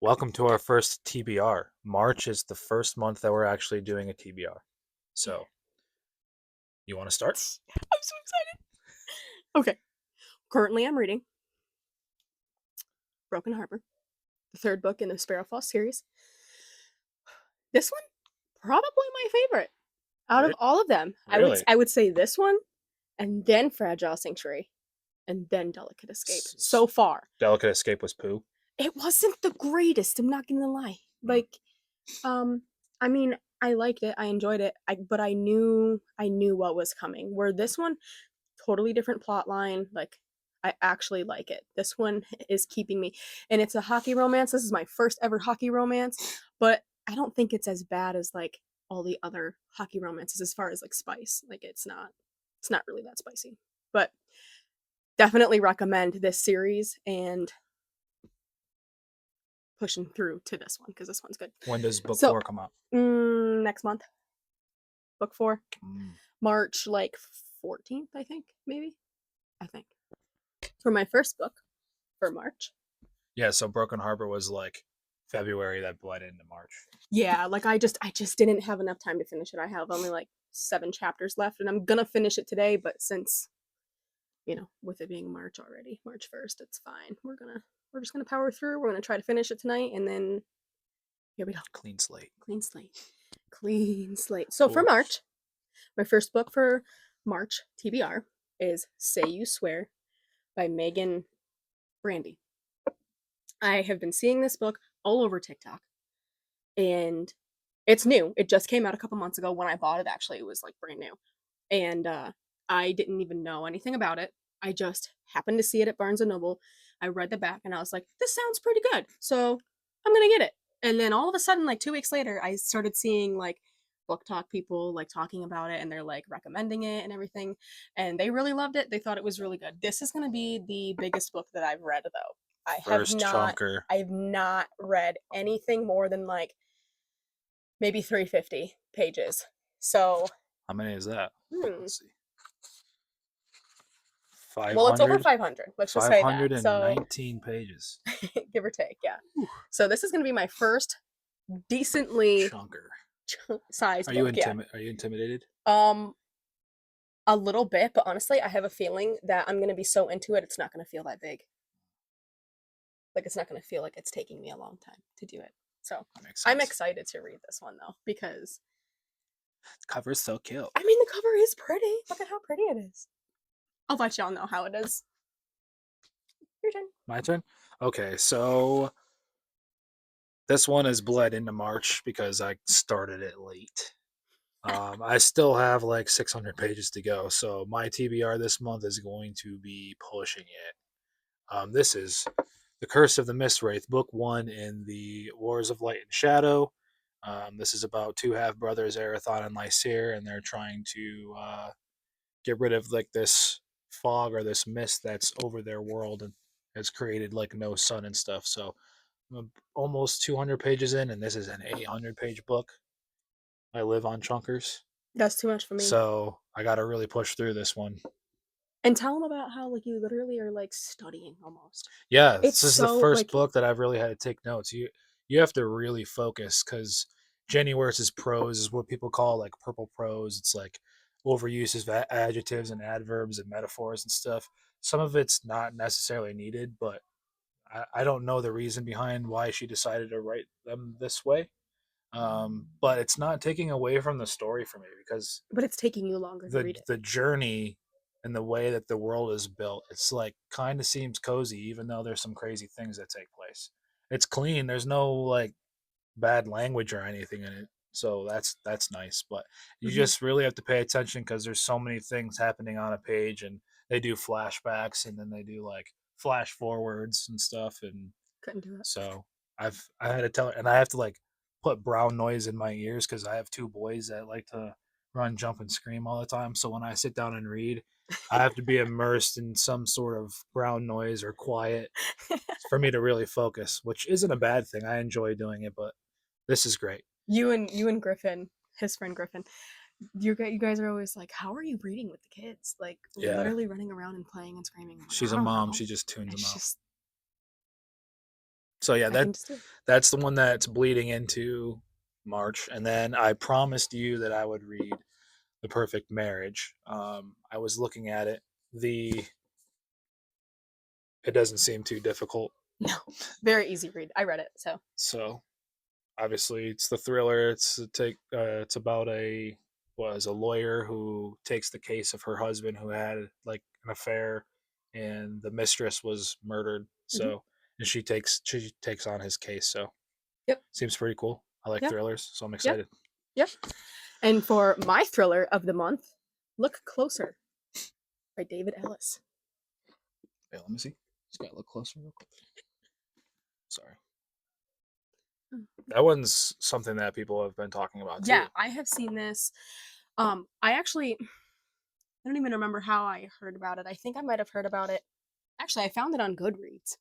Welcome to our first TBR. March is the first month that we're actually doing a TBR. Yeah. So, you want to start? I'm so excited. Okay. Currently, I'm reading Broken Harbor, the third book in the Sparrowfall series. This one, probably my favorite out of all of them. I would Really? I would say this one, and then Fragile Sanctuary, and then Delicate Escape. So far, Delicate Escape was poo. it wasn't the greatest. I'm not gonna lie. Mm. Um, I mean, I liked it. I enjoyed it. But I knew what was coming. Where this one, totally different plot line. Like, I actually like it. This one is keeping me, and it's a hockey romance. This is my first ever hockey romance, but I don't think it's as bad as like all the other hockey romances as far as like spice. Like, it's not really that spicy. But definitely recommend this series and pushing through to this one because this one's good. When does book So, 4 come out? next month, book 4, Mm. March like 14th, I think, maybe. I think. For my first book for March. Yeah, so Broken Harbor was like February that bled into March. Yeah, like I just didn't have enough time to finish it. I have only like 7 chapters left and I'm going to finish it today, but since with it being March already, March 1st, it's fine. We're just going to power through. We're going to try to finish it tonight and then here we go. Clean slate. Clean slate. Clean slate. So for Cool. March, my first book for March TBR is Say You Swear by Megan Brandy. I have been seeing this book all over TikTok, and it's new. It just came out a couple months ago. When I bought it, actually, it was like brand new, and I didn't even know anything about it. I just happened to see it at Barnes and Noble. I read the back, and I was like, "This sounds pretty good," so I'm gonna get it. And then all of a sudden, like 2 weeks later, I started seeing like book talk people like talking about it, and they're like recommending it and everything, and they really loved it. They thought it was really good. This is gonna be the biggest book that I've read, though. I have First not. chunker. I have not read anything more than like maybe 350 pages. So, How many is that? hmm. Let's see. Well, it's over 500? 500. Let's just say that. So, 519 pages. give or take, yeah. Whew. So, this is going to be my first decently Chunker. sized Are you book, yeah. intimidated? Um, a little bit, but honestly, I have a feeling that I'm going to be so into it, it's not going to feel that big. Like, it's not going to feel like it's taking me a long time to do it. So, That makes I'm sense. excited to read this one though, because The cover's so cute. I mean, the cover is pretty. Look at how pretty it is. I'll let y'all know how it is. Your turn. My turn? Okay, so this one is bled into March because I started it late. I still have like 600 pages to go, so my TBR this month is going to be pushing it. This is The Curse of the Mist Wraith, Book 1 in the Wars of Light and Shadow. This is about two half brothers, Arathon and Lysair, and they're trying to get rid of like this fog or this mist that's over their world and has created like no sun and stuff. So I'm almost 200 pages in, and this is an 800-page book. I live on chunkers, That's too much for me. so I got to really push through this one. And tell them about how like you literally are like studying almost. Yeah, It's this is the so first like book that I've really had to take notes. You have to really focus because Jenny Wertz's prose is what people call like purple prose. It's like overuse of adjectives and adverbs and metaphors and stuff. Some of it's not necessarily needed, but I don't know the reason behind why she decided to write them this way. But it's not taking away from the story for me because but it's taking you longer to read it. the journey and the way that the world is built, it's like kind of seems cozy, even though there's some crazy things that take place. It's clean. There's no like bad language or anything in it, so that's nice. But you Mm-hmm. just really have to pay attention because there's so many things happening on a page, and they do flashbacks, and then they do like flash forwards and stuff, and Couldn't do it. so I had to tell her, and I have to like put brown noise in my ears because I have two boys that like to run, jump, and scream all the time. So when I sit down and read, I have to be immersed in some sort of brown noise or quiet for me to really focus, which isn't a bad thing. I enjoy doing it, but this is great. You and Griffin, his friend Griffin, you guys are always like, how are you reading with the kids? Like Yeah, literally running around and playing and screaming. I'm like, she's I a don't mom. know. She just tunes them It's out. just So yeah, I can just do it. that's the one that's bleeding into March, and then I promised you that I would read The Perfect Marriage. I was looking at it. The It doesn't seem too difficult. No, very easy read. I read it, so. So obviously, it's the thriller. It's about a lawyer who takes the case of her husband who had like an affair, and the mistress was murdered. Mhm. So and she takes on his case. So Yep. seems pretty cool. I like Yep. thrillers, so I'm Yep. excited. Yep. And for my thriller of the month, Look Closer by David Ellis. Wait, let me see. Just gotta look closer real quick. Sorry. That one's something that people have been talking about Yeah, too. I have seen this. I don't even remember how I heard about it. I think I might have heard about it. Actually, I found it on Goodreads.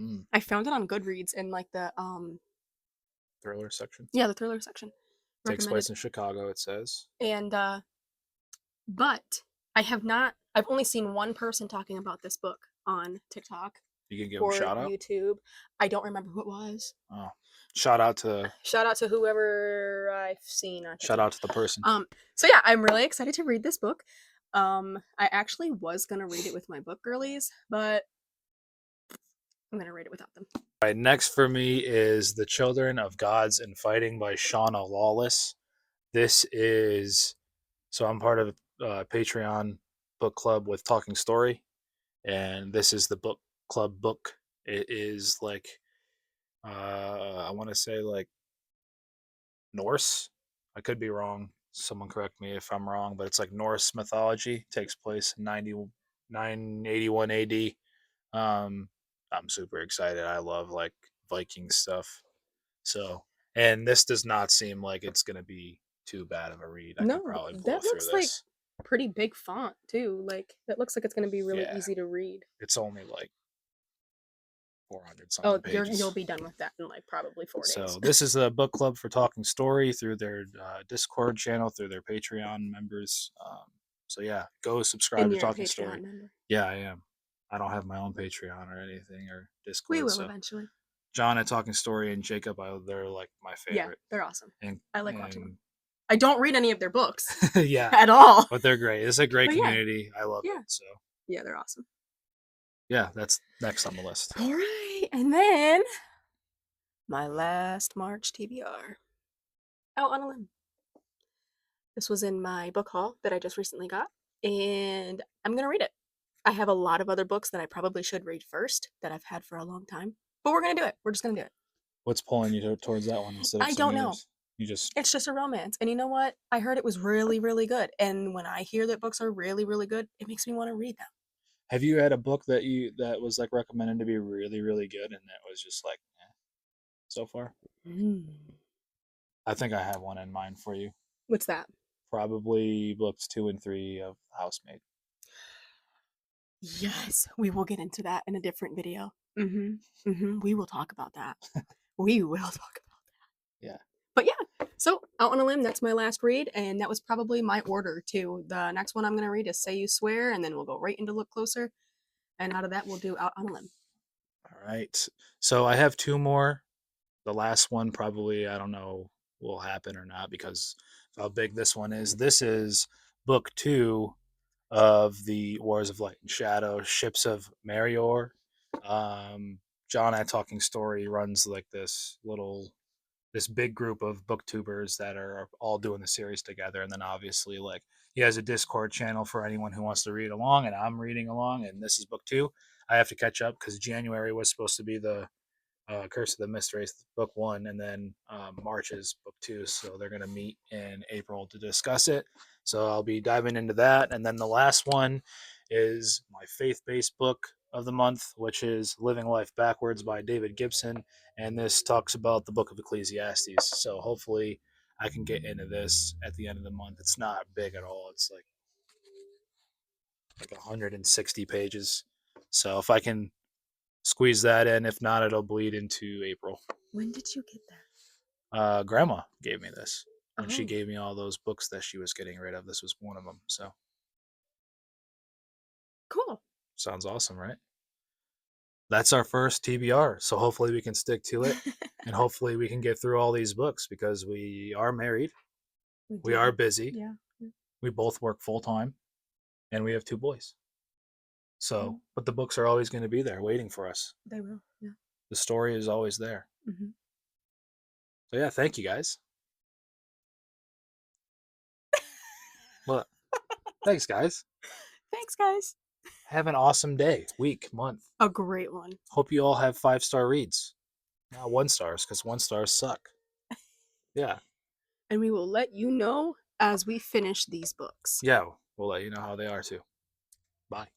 Mm, I found it on Goodreads in like the thriller section. yeah, the thriller section. Takes Recommended. place in Chicago, it says. And but I have not I've only seen one person talking about this book on TikTok You can give them a or shout out. YouTube. I don't remember who it was. Oh, shout out to Shout out to whoever I've seen on shout TikTok. out to the person. So yeah, I'm really excited to read this book. I actually was gonna read it with my book girlies, but I'm gonna read it without them. All right, next for me is The Children of Gods and Fighting by Shauna Lawless. This is so I'm part of a Patreon book club with Talking Story, and this is the book club book. It is like I want to say like Norse. I could be wrong. Someone correct me if I'm wrong, but it's like Norse mythology. Takes place in 981 AD. I'm super excited. I love like Viking stuff. So, and this does not seem like it's going to be too bad of a read. I could No, probably blow that through looks like this. pretty big font too. Like that looks like it's gonna be really Yeah, easy to read. it's only like 400 Oh, something you'll pages. be done with that in like probably 4 days. So this is a book club for Talking Story through their Discord channel, through their Patreon members. So yeah, go subscribe And to you're a Talking Story. Patreon member. Yeah, I am. I don't have my own Patreon or anything or We Discord. will So eventually. John at Talking Story and Jacob, they're like my Yeah, favorite. they're awesome. And I like watching them. and I don't read any of their books yeah, at all. but they're great. It's a great But yeah, community. I love it. yeah, So yeah, they're awesome. yeah, that's next on the list. All right, and then my last March TBR. Out on a limb. This was in my book haul that I just recently got, and I'm gonna read it. I have a lot of other books that I probably should read first that I've had for a long time, but we're gonna do it. We're just gonna do it. What's pulling you towards that one instead of I some don't of know. yours? You just It's just a romance, and you know what? I heard it was really, really good, and when I hear that books are really, really good, it makes me want to read them. have you had a book that was like recommended to be really really good and that was just like so far? Mm. I think I have one in mind for you. What's that? Probably books 2 and 3 of Housemaid. Yes, we will get into that in a different video. We will talk about that. We will talk about. Yeah. But yeah, so Out on a Limb, that's my last read, and that was probably my order too. The next one I'm going to read is Say You Swear, and then we'll go right into Look Closer, and out of that, we'll do Out on a Limb. All right. So I have two more. The last one probably I don't know will happen or not because of how big this one is. This is book 2 of the Wars of Light and Shadow, Ships of Marior. Um, John at Talking Story runs like this big group of booktubers that are all doing the series together, and then obviously like he has a Discord channel for anyone who wants to read along, and I'm reading along, and this is book 2. I have to catch up because January was supposed to be the Curse of the Mistrace, book 1, and then March is book 2. So they're going to meet in April to discuss it. So I'll be diving into that. And then the last one is my faith based book of the month, which is Living Life Backwards by David Gibson. And this talks about the book of Ecclesiastes. So hopefully I can get into this at the end of the month. It's not big at all, it's like 160 pages. So if I can squeeze that in. If not, it'll bleed into April. When did you get that? Grandma gave me this when she Oh, gave me all those books that she was getting rid of. This was one of them. So cool. sounds awesome, right? that's our first TBR. So hopefully we can stick to it, and hopefully we can get through all these books because we are married, We we do. are busy, Yeah. we both work full time, and we have two boys. Mm, So, but the books are always going to be there waiting for us. they will. Yeah. The story is always there. Hmm. So yeah, thank you guys. Well, thanks guys. Thanks, guys. Have an awesome day, week, month. A great one. Hope you all have 5-star reads, not 1 stars, because 1 stars suck. Yeah, And we will let you know as we finish these books. yeah. We'll let you know how they are too. Bye.